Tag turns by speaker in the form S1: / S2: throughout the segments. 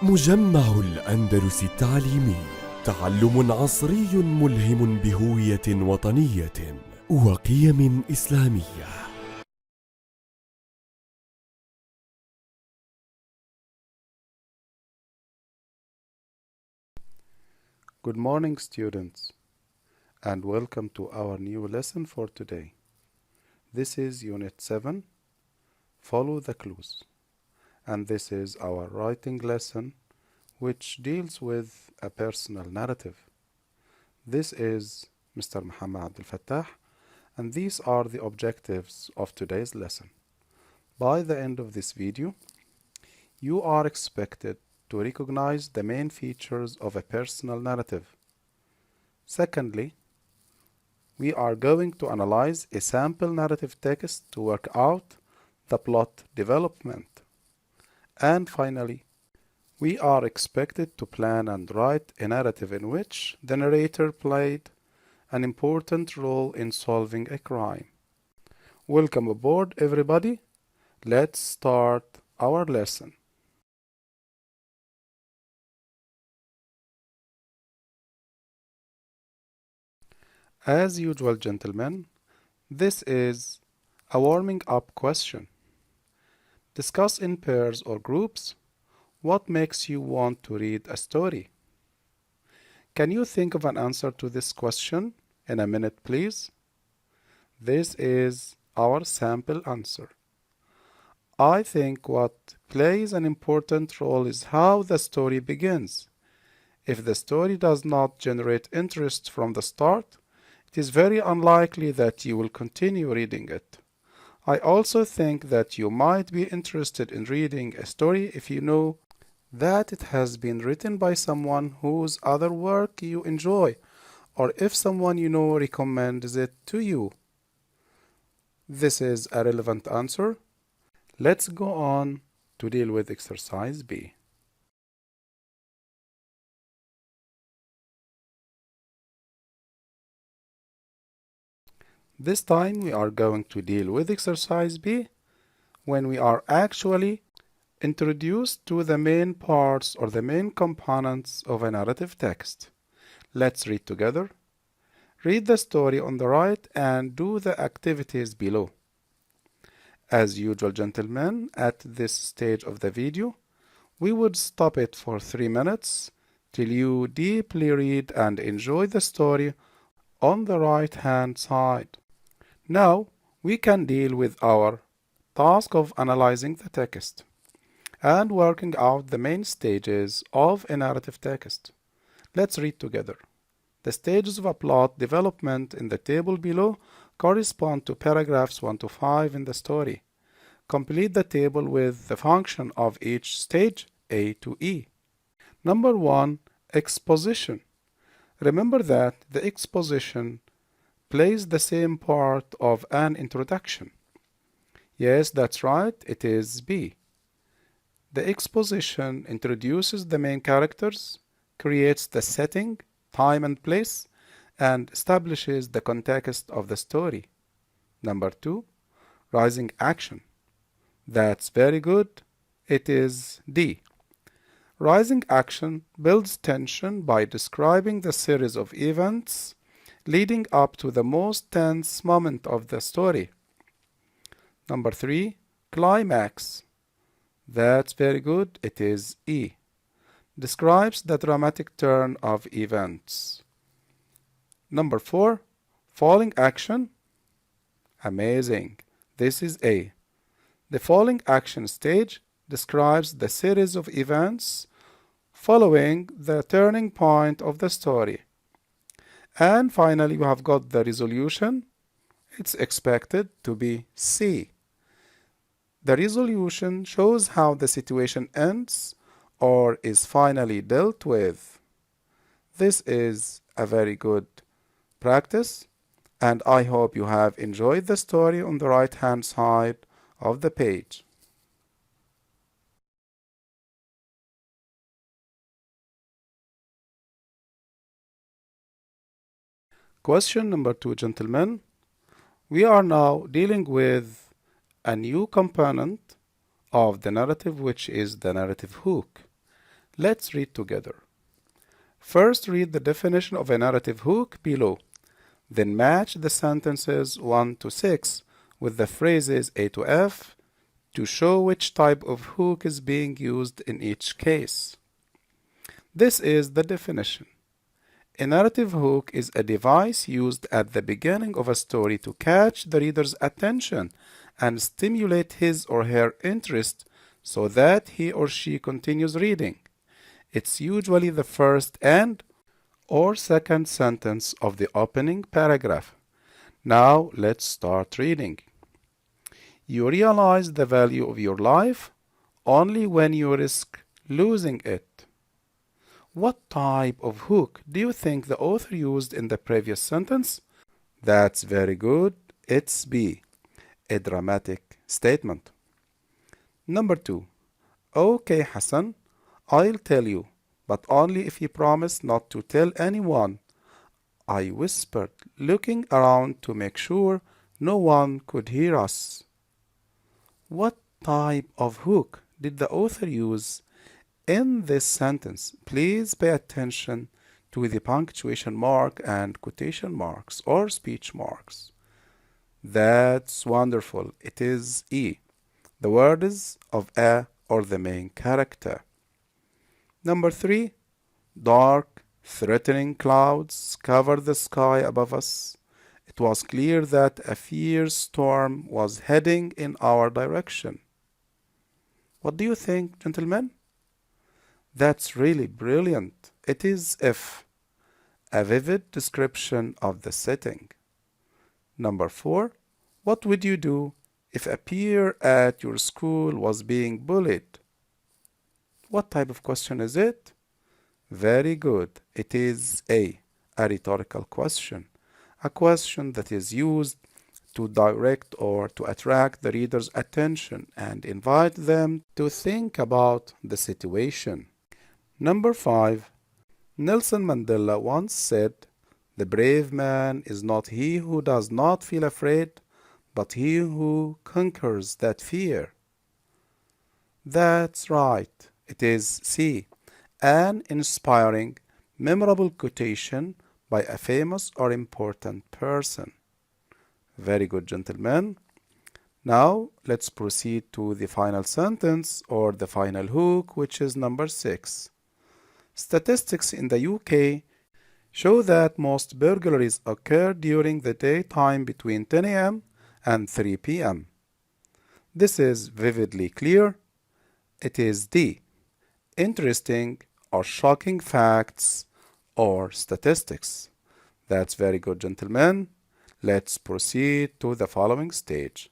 S1: مجمع الأندلس التعليمي، تعلم عصري ملهم بهوية وطنية وقيم إسلامية.
S2: Good morning, students, and welcome to our new lesson for today. This is Unit 7, Follow the Clues, and this is our writing lesson which deals with a personal narrative. This is Mr. Mohamed and these are the objectives of today's lesson. By the end of this video, you are expected to recognize the main features of a personal narrative. Secondly, we are going to analyze a sample narrative text to work out the plot development. And finally, we are expected to plan and write a narrative in which the narrator played an important role in solving a crime. Welcome aboard, everybody. Let's start our lesson. As usual, gentlemen, this is a warming up question. Discuss in pairs or groups what makes you want to read a story. Can you think of an answer to this question in a minute, please? This is our sample answer. I think what plays an important role is how the story begins. If the story does not generate interest from the start, it is very unlikely that you will continue reading it. I also think that you might be interested in reading a story if you know that it has been written by someone whose other work you enjoy, or if someone you know recommends it to you. This is a relevant answer. Let's go on to deal with exercise B. This time we are going to deal with exercise B when we are actually introduced to the main parts or the main components of a narrative text. Let's read together. Read the story on the right and do the activities below. As usual, gentlemen, at this stage of the video, we would stop it for 3 minutes till you deeply read and enjoy the story on the right-hand side. Now, we can deal with our task of analyzing the text and working out the main stages of a narrative text. Let's read together. The stages of a plot development in the table below correspond to paragraphs 1 to 5 in the story. Complete the table with the function of each stage, A to E. Number 1, exposition. Remember that the exposition plays the same part of an introduction. Yes, that's right, it is B. The exposition introduces the main characters, creates the setting, time and place, and establishes the context of the story. Number 2, rising action. That's very good. It is D. Rising action builds tension by describing the series of events leading up to the most tense moment of the story. Number 3, climax. That's very good. It is E. Describes the dramatic turn of events. Number 4, falling action. Amazing. This is A. The falling action stage describes the series of events following the turning point of the story. And finally, you have got the resolution. It's expected to be C. The resolution shows how the situation ends or is finally dealt with. This is a very good practice, and I hope you have enjoyed the story on the right-hand side of the page. Question number 2, gentlemen. We are now dealing with a new component of the narrative, which is the narrative hook. Let's read together. First, read the definition of a narrative hook below. Then match the sentences 1 to 6 with the phrases A to F to show which type of hook is being used in each case. This is the definition. A narrative hook is a device used at the beginning of a story to catch the reader's attention and stimulate his or her interest so that he or she continues reading. It's usually the first and or second sentence of the opening paragraph. Now let's start reading. You realize the value of your life only when you risk losing it. What type of hook do you think the author used in the previous sentence? That's very good. It's B, a dramatic statement. Number 2. Okay, Hassan, I'll tell you, but only if you promise not to tell anyone. I whispered, looking around to make sure no one could hear us. What type of hook did the author use in this sentence? Please pay attention to the punctuation mark and quotation marks or speech marks. That's wonderful. It is E. The word is of a or the main character. Number 3. Dark, threatening clouds covered the sky above us. It was clear that a fierce storm was heading in our direction. What do you think, gentlemen? That's really brilliant. It is F, a vivid description of the setting. Number 4. What would you do if a peer at your school was being bullied? What type of question is it? Very good. It is a rhetorical question. A question that is used to direct or to attract the reader's attention and invite them to think about the situation. Number 5. Nelson Mandela once said, "The brave man is not he who does not feel afraid, but he who conquers that fear." That's right. It is C, an inspiring, memorable quotation by a famous or important person. Very good, gentlemen. Now, let's proceed to the final sentence or the final hook, which is number 6. Statistics in the UK show that most burglaries occur during the daytime between 10 a.m. and 3 p.m. This is vividly clear. It is D, interesting or shocking facts or statistics. That's very good, gentlemen. Let's proceed to the following stage.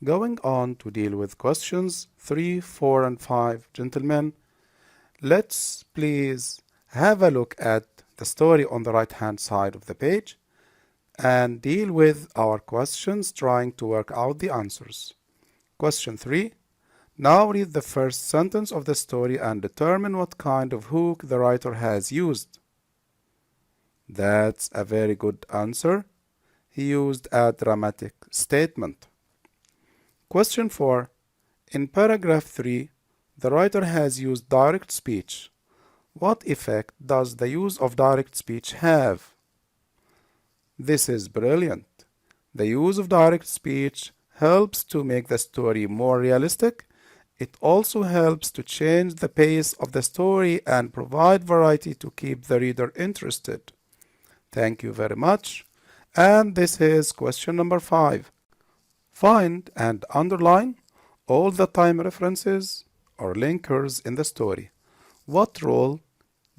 S2: Going on to deal with questions 3, 4, and 5, gentlemen, let's please have a look at the story on the right-hand side of the page and deal with our questions trying to work out the answers. Question 3. Now read the first sentence of the story and determine what kind of hook the writer has used. That's a very good answer. He used a dramatic statement. Question 4. In paragraph 3, the writer has used direct speech. What effect does the use of direct speech have? This is brilliant. The use of direct speech helps to make the story more realistic. It also helps to change the pace of the story and provide variety to keep the reader interested. Thank you very much. And this is question number 5. Find and underline all the time references or linkers in the story. What role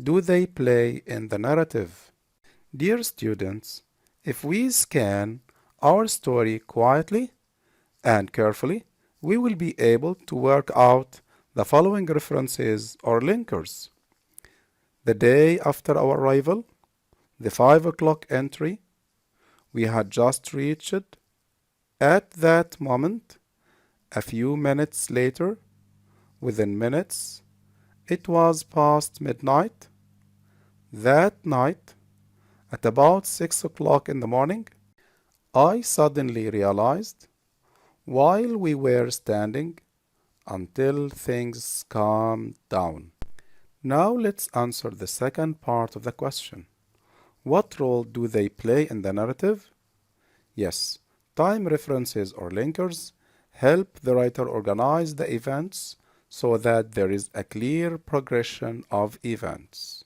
S2: do they play in the narrative? Dear students, if we scan our story quietly and carefully, we will be able to work out the following references or linkers. The day after our arrival, the 5 o'clock entry, we had just reached. At that moment, a few minutes later, within minutes, it was past midnight. That night, at about 6 o'clock in the morning, I suddenly realized while we were standing until things calmed down. Now let's answer the second part of the question. What role do they play in the narrative? Yes, time references or linkers help the writer organize the events so that there is a clear progression of events.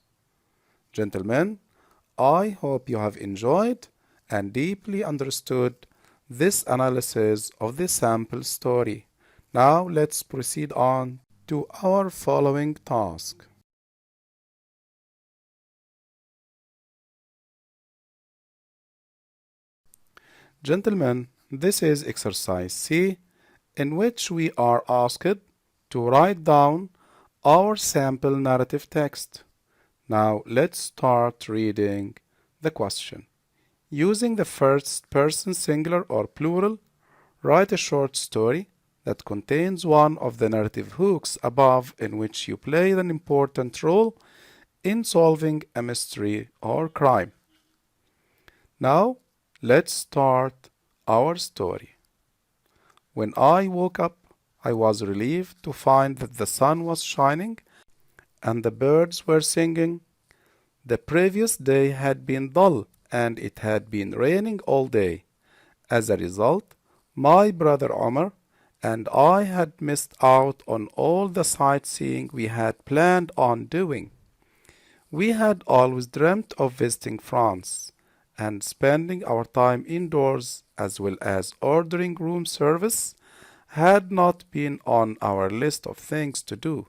S2: Gentlemen, I hope you have enjoyed and deeply understood this analysis of the sample story. Now let's proceed on to our following task. Gentlemen, this is exercise C, in which we are asked to write down our sample narrative text. Now let's start reading the question. Using the first person singular or plural, write a short story that contains one of the narrative hooks above in which you play an important role in solving a mystery or crime. Now, let's start our story. When I woke up, I was relieved to find that the sun was shining and the birds were singing. The previous day had been dull and it had been raining all day. As a result, my brother Omar and I had missed out on all the sightseeing we had planned on doing. We had always dreamt of visiting France and spending our time indoors as well as ordering room service had not been on our list of things to do.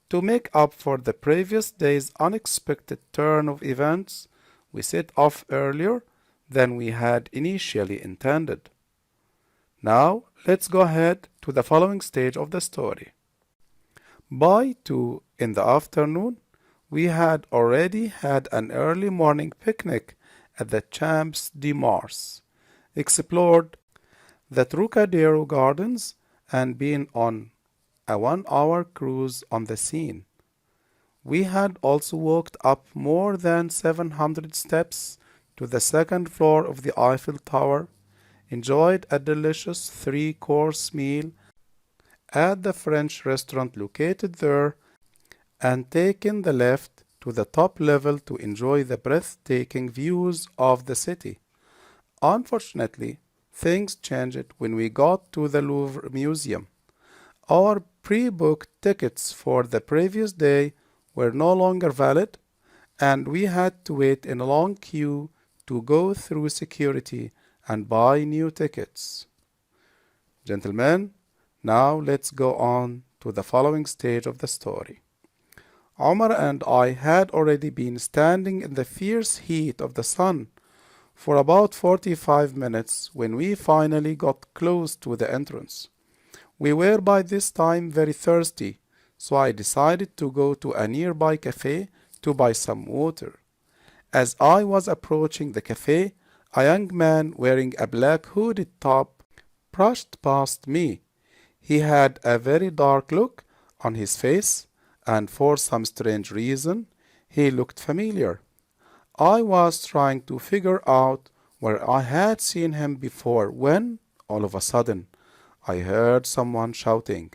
S2: To make up for the previous day's unexpected turn of events, we set off earlier than we had initially intended. Now, let's go ahead to the following stage of the story. By 2 in the afternoon, we had already had an early morning picnic at the Champs de Mars, explored the Trocadero Gardens, and been on a 1-hour cruise on the Seine. We had also walked up more than 700 steps to the second floor of the Eiffel Tower, enjoyed a delicious 3-course meal at the French restaurant located there, and taken the left to the top level to enjoy the breathtaking views of the city. Unfortunately, things changed when we got to the Louvre Museum. Our pre-booked tickets for the previous day were no longer valid, and we had to wait in a long queue to go through security and buy new tickets. Gentlemen, now let's go on to the following stage of the story. Omar and I had already been standing in the fierce heat of the sun for about 45 minutes when we finally got close to the entrance. We were by this time very thirsty, so I decided to go to a nearby cafe to buy some water. As I was approaching the cafe, a young man wearing a black hooded top brushed past me. He had a very dark look on his face, and for some strange reason, he looked familiar. I was trying to figure out where I had seen him before when, all of a sudden, I heard someone shouting.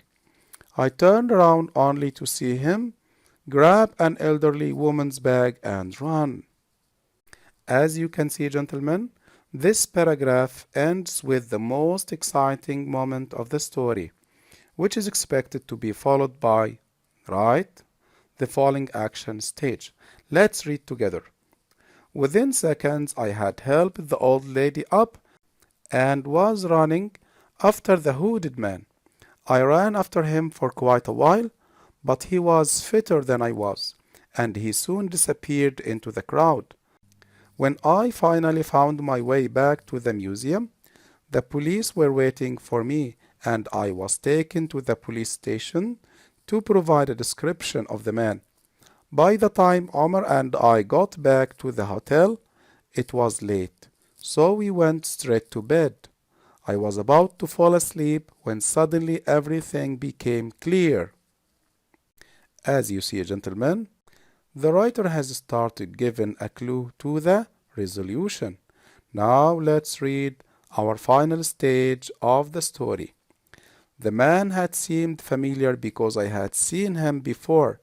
S2: I turned around only to see him grab an elderly woman's bag and run. As you can see, gentlemen, this paragraph ends with the most exciting moment of the story, which is expected to be followed by, right, the following action stage. Let's read together. Within seconds, I had helped the old lady up and was running after the hooded man. I ran after him for quite a while, but he was fitter than I was, and he soon disappeared into the crowd. When I finally found my way back to the museum, the police were waiting for me, and I was taken to the police station to provide a description of the man. By the time Omar and I got back to the hotel, it was late, so we went straight to bed. I was about to fall asleep when suddenly everything became clear. As you see, gentlemen, the writer has started giving a clue to the resolution. Now let's read our final stage of the story. The man had seemed familiar because I had seen him before.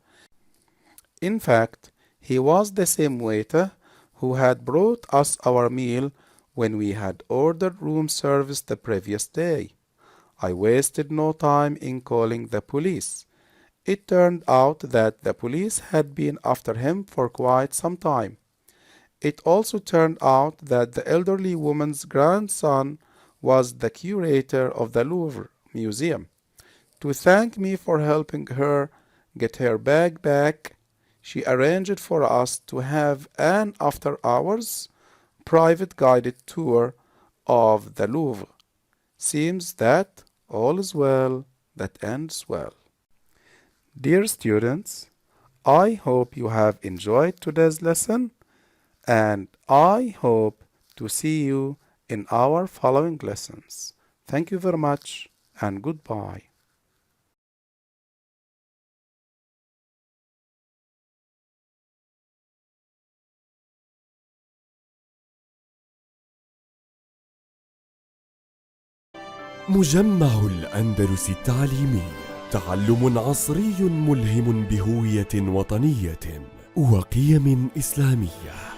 S2: In fact, he was the same waiter who had brought us our meal when we had ordered room service the previous day. I wasted no time in calling the police. It turned out that the police had been after him for quite some time. It also turned out that the elderly woman's grandson was the curator of the Louvre Museum. To thank me for helping her get her bag back, she arranged for us to have an after-hours private guided tour of the Louvre. Seems that all is well that ends well. Dear students, I hope you have enjoyed today's lesson, and I hope to see you in our following lessons. Thank you very much and goodbye.
S1: مجمع الأندلس التعليمي، تعلم عصري ملهم بهوية وطنية وقيم إسلامية.